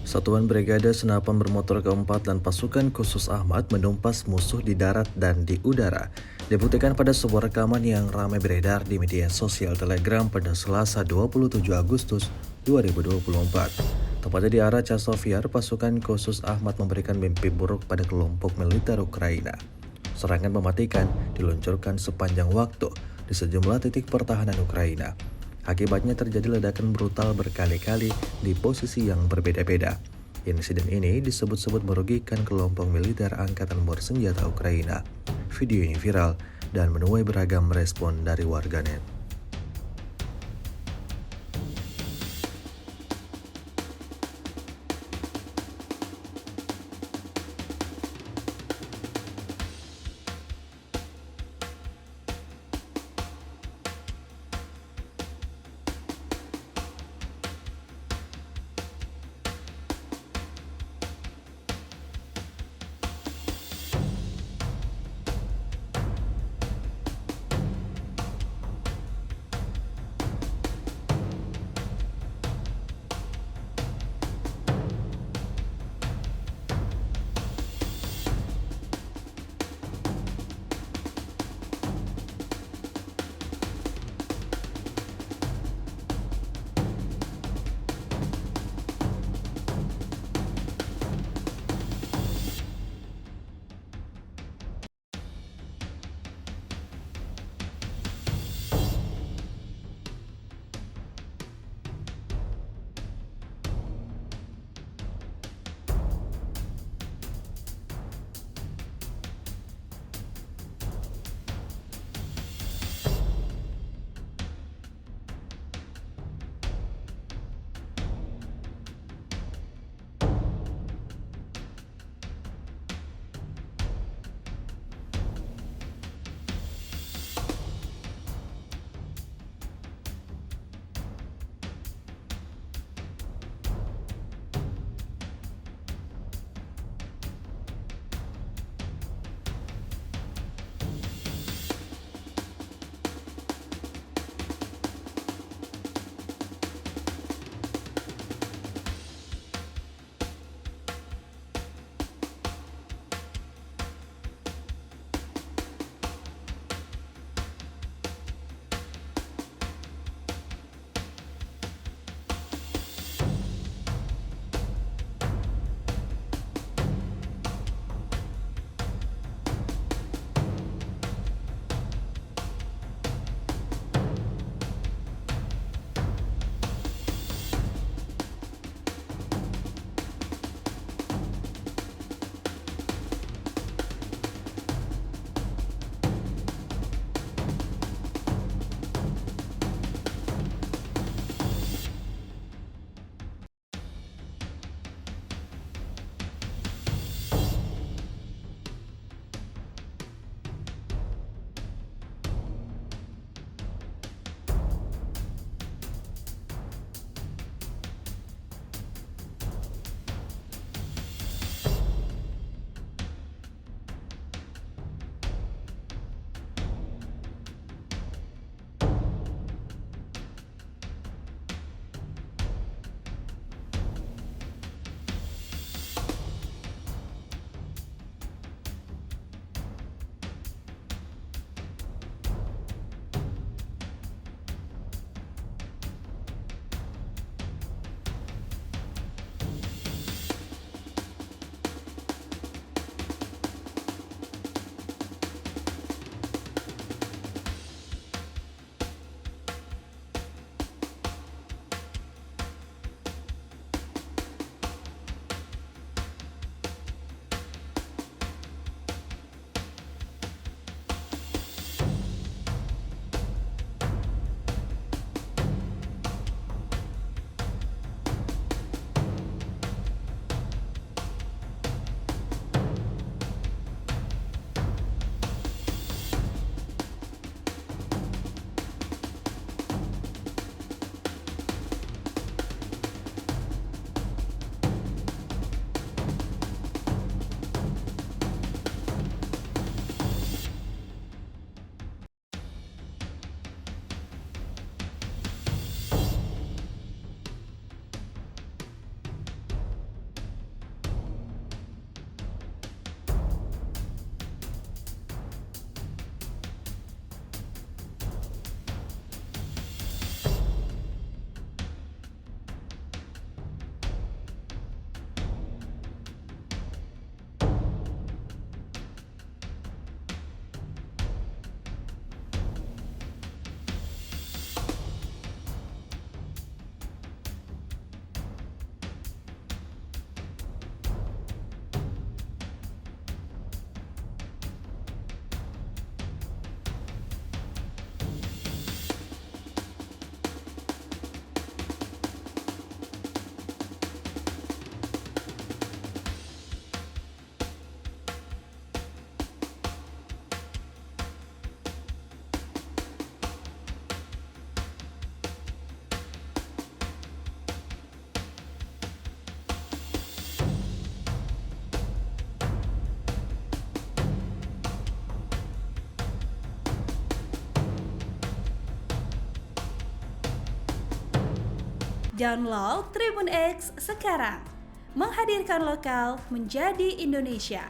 Satuan Brigade Senapan Bermotor keempat dan pasukan khusus Ahmad menumpas musuh di darat dan di udara. Dibuktikan pada sebuah rekaman yang ramai beredar di media sosial Telegram pada Selasa 27 Agustus 2024. Tepatnya di arah Chasovyar, pasukan khusus Ahmad memberikan mimpi buruk pada kelompok militer Ukraina. Serangan mematikan diluncurkan sepanjang waktu di sejumlah titik pertahanan Ukraina. Akibatnya terjadi ledakan brutal berkali-kali di posisi yang berbeda-beda. Insiden ini disebut-sebut merugikan kelompok militer Angkatan Bersenjata Ukraina. Video ini viral dan menuai beragam respon dari warganet. Download Tribun X sekarang. Menghadirkan lokal menjadi Indonesia.